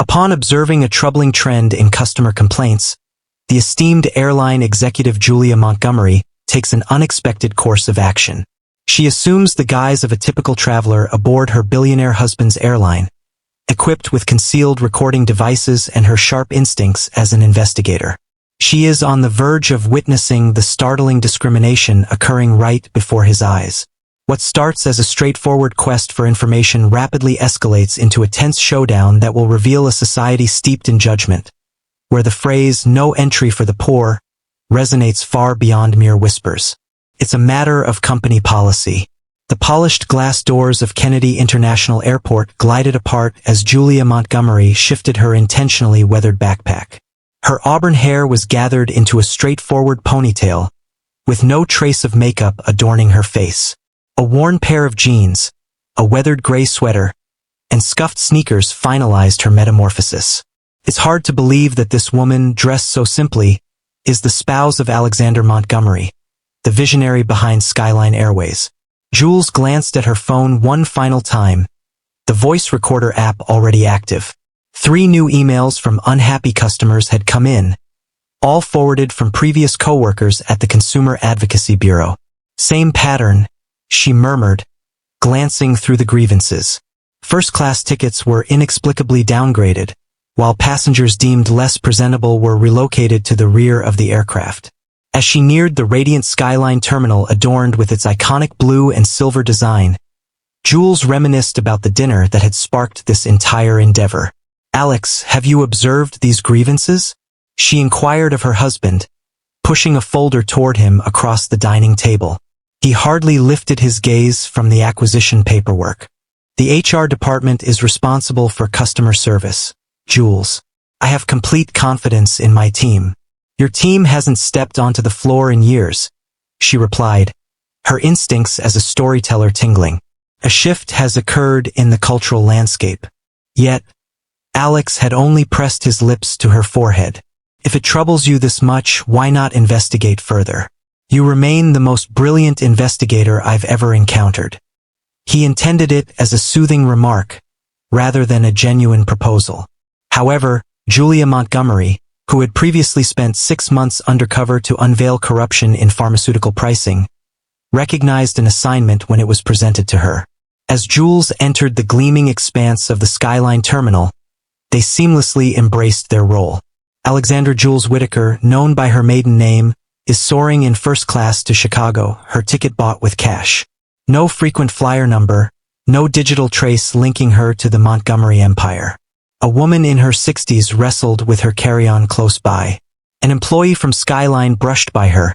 Upon observing a troubling trend in customer complaints, the esteemed airline executive Julia Montgomery takes an unexpected course of action. She assumes the guise of a typical traveler aboard her billionaire husband's airline, equipped with concealed recording devices and her sharp instincts as an investigator. She is on the verge of witnessing the startling discrimination occurring right before his eyes. What starts as a straightforward quest for information rapidly escalates into a tense showdown that will reveal a society steeped in judgment, where the phrase "no entry for the poor" resonates far beyond mere whispers. It's a matter of company policy. The polished glass doors of Kennedy International Airport glided apart as Julia Montgomery shifted her intentionally weathered backpack. Her auburn hair was gathered into a straightforward ponytail, with no trace of makeup adorning her face. A worn pair of jeans, a weathered gray sweater, and scuffed sneakers finalized her metamorphosis. It's hard to believe that this woman, dressed so simply, is the spouse of Alexander Montgomery, the visionary behind Skyline Airways. Jules glanced at her phone one final time, the voice recorder app already active. 3 new emails from unhappy customers had come in, all forwarded from previous coworkers at the Consumer Advocacy Bureau. Same pattern, she murmured, glancing through the grievances. First-class tickets were inexplicably downgraded, while passengers deemed less presentable were relocated to the rear of the aircraft. As she neared the radiant Skyline terminal adorned with its iconic blue and silver design, Jules reminisced about the dinner that had sparked this entire endeavor. "Alex, have you observed these grievances?" she inquired of her husband, pushing a folder toward him across the dining table. He hardly lifted his gaze from the acquisition paperwork. "The HR department is responsible for customer service, Jules. I have complete confidence in my team." "Your team hasn't stepped onto the floor in years," she replied, her instincts as a storyteller tingling. A shift has occurred in the cultural landscape. Yet, Alex had only pressed his lips to her forehead. "If it troubles you this much, why not investigate further? You remain the most brilliant investigator I've ever encountered." He intended it as a soothing remark, rather than a genuine proposal. However, Julia Montgomery, who had previously spent 6 months undercover to unveil corruption in pharmaceutical pricing, recognized an assignment when it was presented to her. As Jules entered the gleaming expanse of the Skyline terminal, they seamlessly embraced their role. Alexandra Jules Whitaker, known by her maiden name, is soaring in first class to Chicago, her ticket bought with cash. No frequent flyer number, no digital trace linking her to the Montgomery empire. A woman in her 60s wrestled with her carry-on close by. An employee from Skyline brushed by her,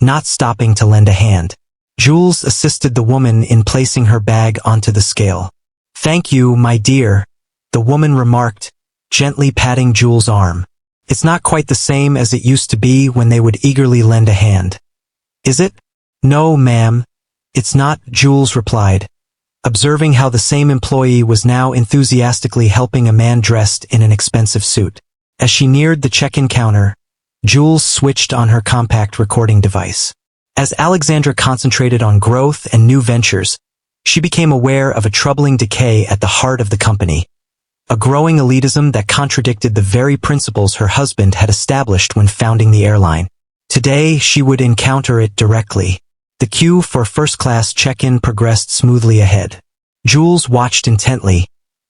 not stopping to lend a hand. Jules assisted the woman in placing her bag onto the scale. "Thank you, my dear," the woman remarked, gently patting Jules' arm. "It's not quite the same as it used to be when they would eagerly lend a hand. Is it?" "No, ma'am, it's not," Jules replied, observing how the same employee was now enthusiastically helping a man dressed in an expensive suit. As she neared the check-in counter, Jules switched on her compact recording device. As Alexandra concentrated on growth and new ventures, she became aware of a troubling decay at the heart of the company. A growing elitism that contradicted the very principles her husband had established when founding the airline. Today, she would encounter it directly. The queue for first-class check-in progressed smoothly ahead. Jules watched intently,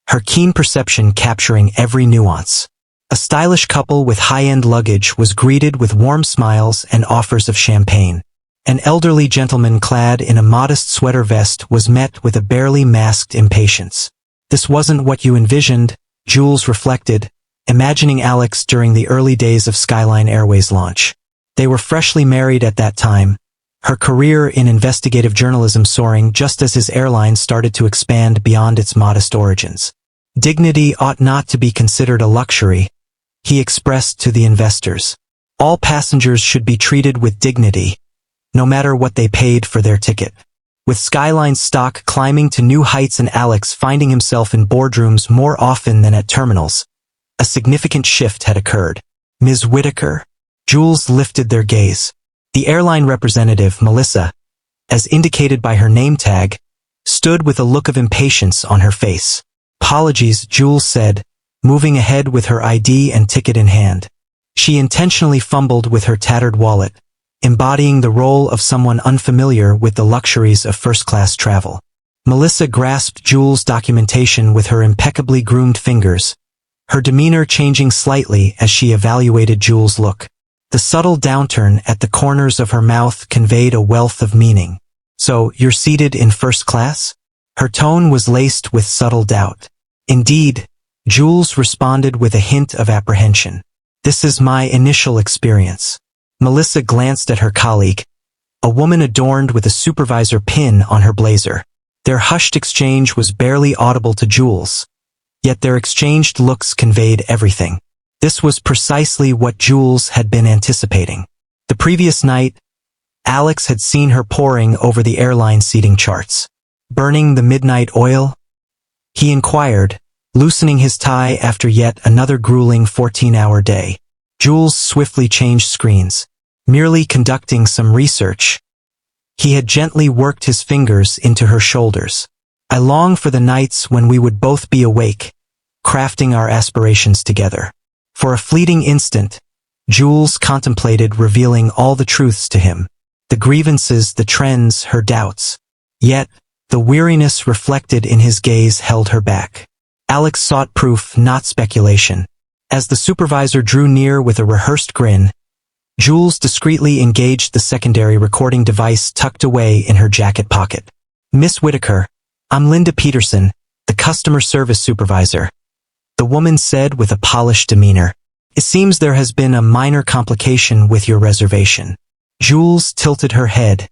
her keen perception capturing every nuance. A stylish couple with high-end luggage was greeted with warm smiles and offers of champagne. An elderly gentleman clad in a modest sweater vest was met with a barely masked impatience. This wasn't what you envisioned, Jules reflected, imagining Alex during the early days of Skyline Airways' launch. They were freshly married at that time, her career in investigative journalism soaring just as his airline started to expand beyond its modest origins. "Dignity ought not to be considered a luxury," he expressed to the investors. "All passengers should be treated with dignity, no matter what they paid for their ticket." With Skyline's stock climbing to new heights and Alex finding himself in boardrooms more often than at terminals, a significant shift had occurred. "Ms. Whitaker?" Jules lifted their gaze. The airline representative, Melissa, as indicated by her name tag, stood with a look of impatience on her face. "Apologies," Jules said, moving ahead with her ID and ticket in hand. She intentionally fumbled with her tattered wallet, embodying the role of someone unfamiliar with the luxuries of first-class travel. Melissa grasped Jules' documentation with her impeccably groomed fingers, her demeanor changing slightly as she evaluated Jules' look. The subtle downturn at the corners of her mouth conveyed a wealth of meaning. "So, you're seated in first class?" Her tone was laced with subtle doubt. "Indeed," Jules responded with a hint of apprehension. "This is my initial experience." Melissa glanced at her colleague, a woman adorned with a supervisor pin on her blazer. Their hushed exchange was barely audible to Jules, yet their exchanged looks conveyed everything. This was precisely what Jules had been anticipating. The previous night, Alex had seen her poring over the airline seating charts. "Burning the midnight oil?" he inquired, loosening his tie after yet another grueling 14-hour day. Jules swiftly changed screens, merely conducting some research. He had gently worked his fingers into her shoulders. "I long for the nights when we would both be awake, crafting our aspirations together." For a fleeting instant, Jules contemplated revealing all the truths to him. The grievances, the trends, her doubts. Yet, the weariness reflected in his gaze held her back. Alex sought proof, not speculation. As the supervisor drew near with a rehearsed grin, Jules discreetly engaged the secondary recording device tucked away in her jacket pocket. "Miss Whitaker, I'm Linda Peterson, the customer service supervisor," the woman said with a polished demeanor. "It seems there has been a minor complication with your reservation." Jules tilted her head,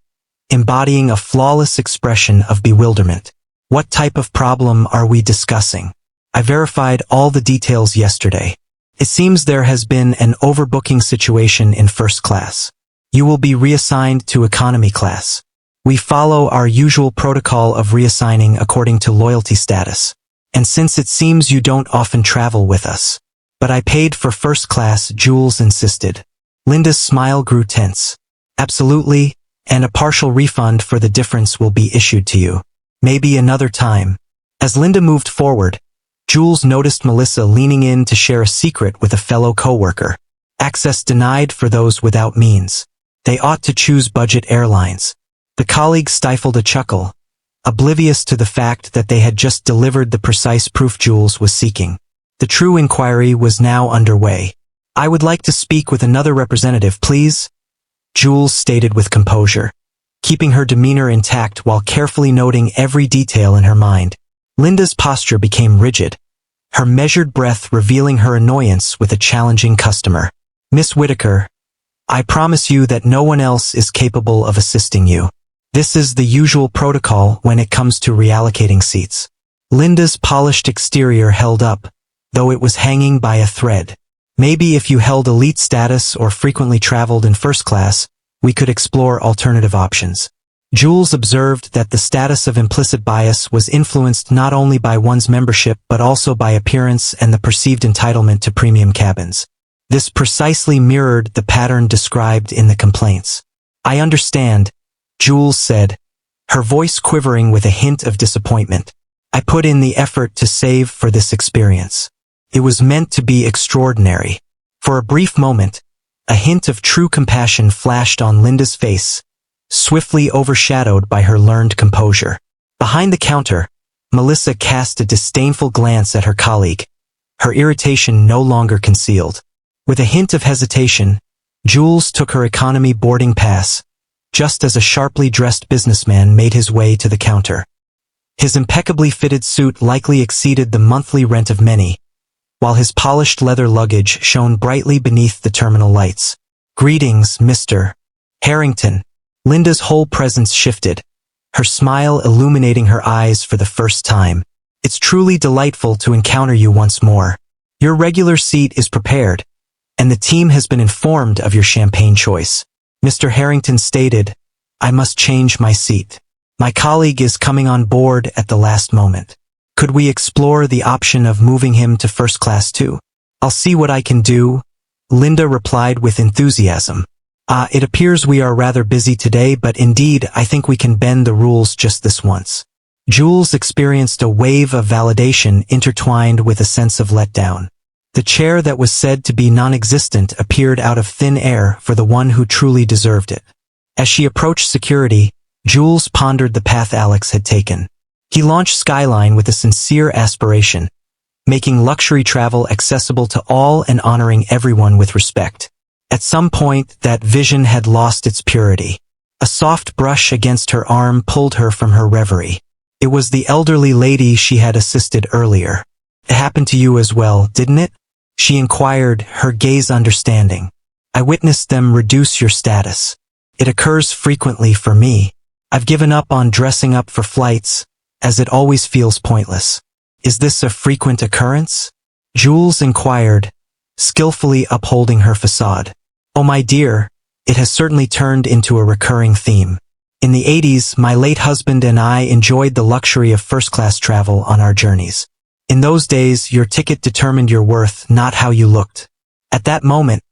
embodying a flawless expression of bewilderment. "What type of problem are we discussing?" "I verified all the details yesterday. It seems there has been an overbooking situation in first class. You will be reassigned to economy class. We follow our usual protocol of reassigning according to loyalty status. And since it seems you don't often travel with us." "But I paid for first class," Jules insisted. Linda's smile grew tense. "Absolutely, and a partial refund for the difference will be issued to you. Maybe another time." As Linda moved forward, Jules noticed Melissa leaning in to share a secret with a fellow coworker. "Access denied for those without means. They ought to choose budget airlines." The colleague stifled a chuckle, oblivious to the fact that they had just delivered the precise proof Jules was seeking. The true inquiry was now underway. "I would like to speak with another representative, please," Jules stated with composure, keeping her demeanor intact while carefully noting every detail in her mind. Linda's posture became rigid, her measured breath revealing her annoyance with a challenging customer. "Miss Whitaker, I promise you that no one else is capable of assisting you. This is the usual protocol when it comes to reallocating seats." Linda's polished exterior held up, though it was hanging by a thread. "Maybe if you held elite status or frequently traveled in first class, we could explore alternative options." Jules observed that the status of implicit bias was influenced not only by one's membership but also by appearance and the perceived entitlement to premium cabins. This precisely mirrored the pattern described in the complaints. "I understand," Jules said, her voice quivering with a hint of disappointment. "I put in the effort to save for this experience. It was meant to be extraordinary." For a brief moment, a hint of true compassion flashed on Linda's face, swiftly overshadowed by her learned composure. Behind the counter, Melissa cast a disdainful glance at her colleague, her irritation no longer concealed. With a hint of hesitation, Jules took her economy boarding pass, just as a sharply dressed businessman made his way to the counter. His impeccably fitted suit likely exceeded the monthly rent of many, while his polished leather luggage shone brightly beneath the terminal lights. "Greetings, Mr. Harrington." Linda's whole presence shifted, her smile illuminating her eyes for the first time. "It's truly delightful to encounter you once more. Your regular seat is prepared, and the team has been informed of your champagne choice." Mr. Harrington stated, "I must change my seat. My colleague is coming on board at the last moment. Could we explore the option of moving him to first class too?" "I'll see what I can do," Linda replied with enthusiasm. It appears we are rather busy today, but indeed I think we can bend the rules just this once." Jules experienced a wave of validation intertwined with a sense of letdown. The chair that was said to be non-existent appeared out of thin air for the one who truly deserved it. As she approached security, Jules pondered the path Alex had taken. He launched Skyline with a sincere aspiration, making luxury travel accessible to all and honoring everyone with respect. At some point, that vision had lost its purity. A soft brush against her arm pulled her from her reverie. It was the elderly lady she had assisted earlier. "It happened to you as well, didn't it?" she inquired, her gaze understanding. "I witnessed them reduce your status. It occurs frequently for me. I've given up on dressing up for flights, as it always feels pointless." "Is this a frequent occurrence?" Jules inquired, skillfully upholding her facade. "Oh my dear, it has certainly turned into a recurring theme. In the 80s, my late husband and I enjoyed the luxury of first-class travel on our journeys. In those days, your ticket determined your worth, not how you looked." At that moment,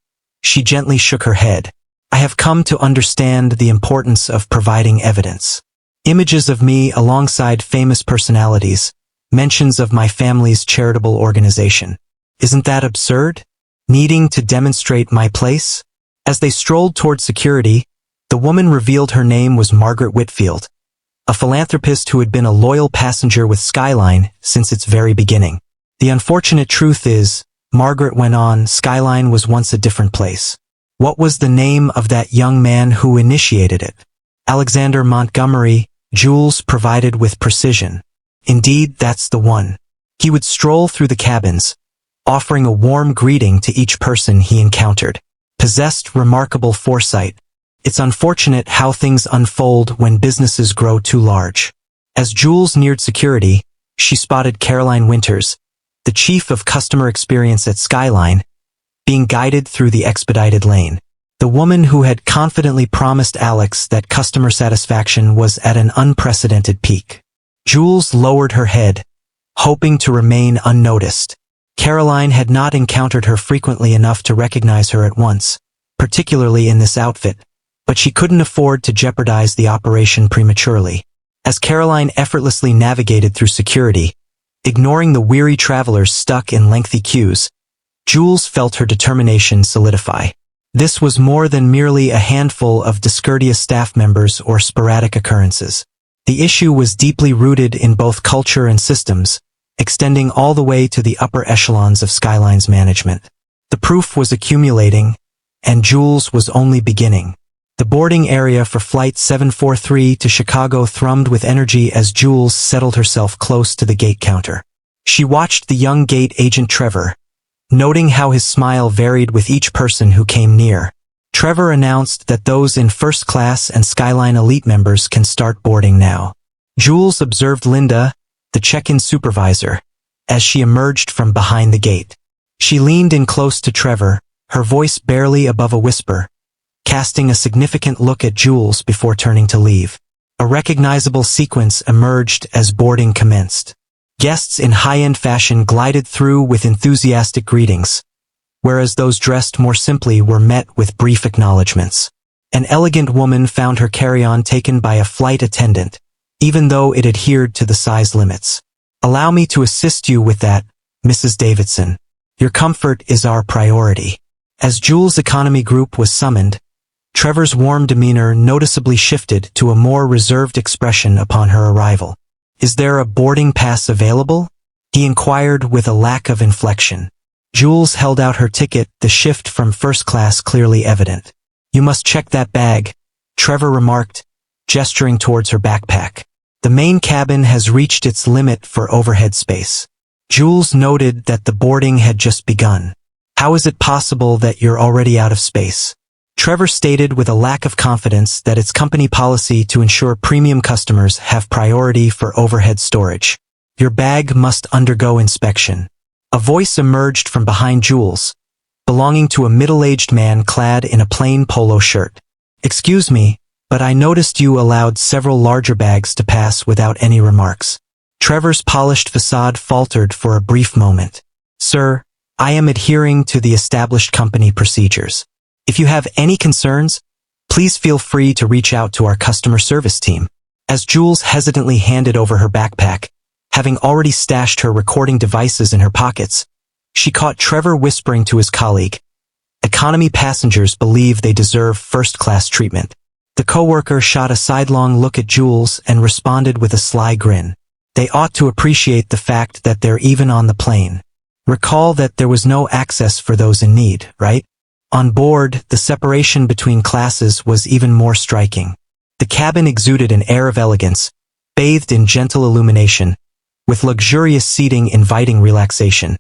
she gently shook her head. "I have come to understand the importance of providing evidence. Images of me alongside famous personalities, mentions of my family's charitable organization. Isn't that absurd? Needing to demonstrate my place?" As they strolled toward security, the woman revealed her name was Margaret Whitfield, a philanthropist who had been a loyal passenger with Skyline since its very beginning. "The unfortunate truth is," Margaret went on, "Skyline was once a different place." "What was the name of that young man who initiated it?" "Alexander Montgomery," Jules provided with precision. "Indeed, that's the one. He would stroll through the cabins, offering a warm greeting to each person he encountered. Possessed remarkable foresight. It's unfortunate how things unfold when businesses grow too large." As Jules neared security, she spotted Caroline Winters, the chief of customer experience at Skyline, being guided through the expedited lane. The woman who had confidently promised Alex that customer satisfaction was at an unprecedented peak. Jules lowered her head, hoping to remain unnoticed. Caroline had not encountered her frequently enough to recognize her at once, particularly in this outfit, but she couldn't afford to jeopardize the operation prematurely. As Caroline effortlessly navigated through security, ignoring the weary travelers stuck in lengthy queues, Jules felt her determination solidify. This was more than merely a handful of discourteous staff members or sporadic occurrences. The issue was deeply rooted in both culture and systems, extending all the way to the upper echelons of Skyline's management. The proof was accumulating, and Jules was only beginning. The boarding area for Flight 743 to Chicago thrummed with energy as Jules settled herself close to the gate counter. She watched the young gate agent Trevor, noting how his smile varied with each person who came near. Trevor announced that those in first class and Skyline Elite members can start boarding now. Jules observed Linda, the check-in supervisor, as she emerged from behind the gate. She leaned in close to Trevor, her voice barely above a whisper, casting a significant look at Jules before turning to leave. A recognizable sequence emerged as boarding commenced. Guests in high-end fashion glided through with enthusiastic greetings, whereas those dressed more simply were met with brief acknowledgments. An elegant woman found her carry-on taken by a flight attendant, even though it adhered to the size limits. "Allow me to assist you with that, Mrs. Davidson. Your comfort is our priority." As Jules' economy group was summoned, Trevor's warm demeanor noticeably shifted to a more reserved expression upon her arrival. "Is there a boarding pass available?" he inquired with a lack of inflection. Jules held out her ticket, the shift from first class clearly evident. "You must check that bag," Trevor remarked, gesturing towards her backpack. "The main cabin has reached its limit for overhead space." Jules noted that the boarding had just begun. "How is it possible that you're already out of space?" Trevor stated with a lack of confidence that it's company policy to ensure premium customers have priority for overhead storage. "Your bag must undergo inspection." A voice emerged from behind Jules, belonging to a middle-aged man clad in a plain polo shirt. "Excuse me, but I noticed you allowed several larger bags to pass without any remarks." Trevor's polished facade faltered for a brief moment. "Sir, I am adhering to the established company procedures. If you have any concerns, please feel free to reach out to our customer service team." As Jules hesitantly handed over her backpack, having already stashed her recording devices in her pockets, she caught Trevor whispering to his colleague, "Economy passengers believe they deserve first-class treatment." The coworker shot a sidelong look at Jules and responded with a sly grin. "They ought to appreciate the fact that they're even on the plane. Recall that there was no access for those in need, right?" On board, the separation between classes was even more striking. The cabin exuded an air of elegance, bathed in gentle illumination, with luxurious seating inviting relaxation,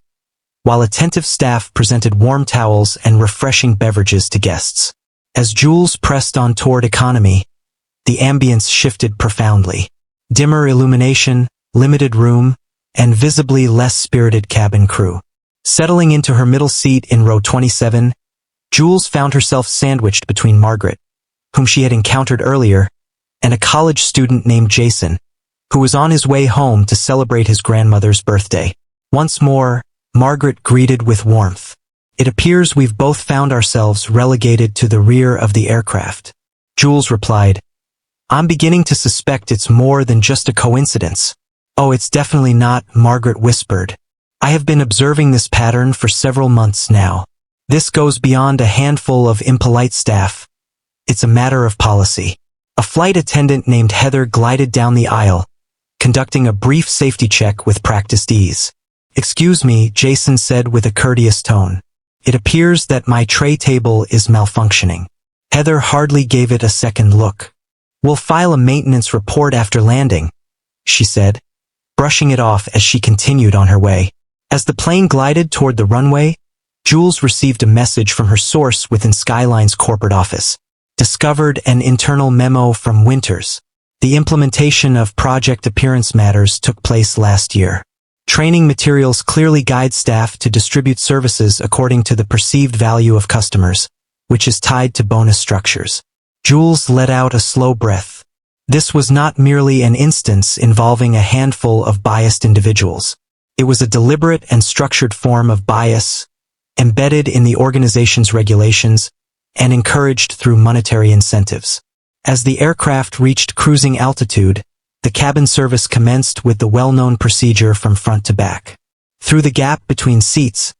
while attentive staff presented warm towels and refreshing beverages to guests. As Jules pressed on toward economy, the ambience shifted profoundly. Dimmer illumination, limited room, and visibly less spirited cabin crew. Settling into her middle seat in row 27, Jules found herself sandwiched between Margaret, whom she had encountered earlier, and a college student named Jason, who was on his way home to celebrate his grandmother's birthday. Once more, Margaret greeted with warmth. "It appears we've both found ourselves relegated to the rear of the aircraft." Jules replied, "I'm beginning to suspect it's more than just a coincidence." "Oh, it's definitely not," Margaret whispered. "I have been observing this pattern for several months now. This goes beyond a handful of impolite staff. It's a matter of policy." A flight attendant named Heather glided down the aisle, conducting a brief safety check with practiced ease. "Excuse me," Jason said with a courteous tone. "It appears that my tray table is malfunctioning." Heather hardly gave it a second look. "We'll file a maintenance report after landing," she said, brushing it off as she continued on her way. As the plane glided toward the runway, Jules received a message from her source within Skyline's corporate office. Discovered an internal memo from Winters. The implementation of Project Appearance Matters took place last year. Training materials clearly guide staff to distribute services according to the perceived value of customers, which is tied to bonus structures. Jules let out a slow breath. This was not merely an instance involving a handful of biased individuals. It was a deliberate and structured form of bias, embedded in the organization's regulations, and encouraged through monetary incentives. As the aircraft reached cruising altitude, the cabin service commenced with the well-known procedure from front to back. Through the gap between seats,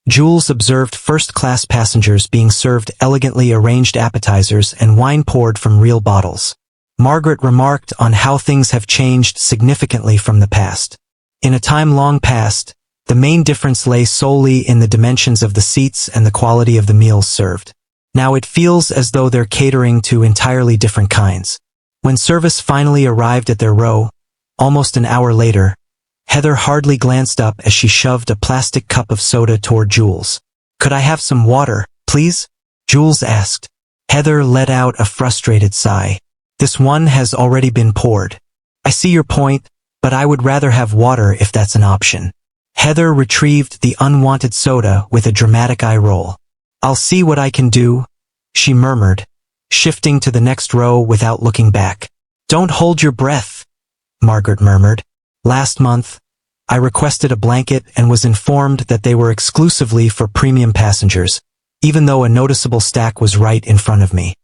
Jules observed first-class passengers being served elegantly arranged appetizers and wine poured from real bottles. Margaret remarked on how things have changed significantly from the past. In a time long past, the main difference lay solely in the dimensions of the seats and the quality of the meals served. Now it feels as though they're catering to entirely different kinds. When service finally arrived at their row, almost an hour later, Heather hardly glanced up as she shoved a plastic cup of soda toward Jules. "Could I have some water, please?" Jules asked. Heather let out a frustrated sigh. "This one has already been poured. I see your point, but I would rather have water if that's an option." Heather retrieved the unwanted soda with a dramatic eye roll. "I'll see what I can do," she murmured, shifting to the next row without looking back. "Don't hold your breath," Margaret murmured. "Last month, I requested a blanket and was informed that they were exclusively for premium passengers, even though a noticeable stack was right in front of me.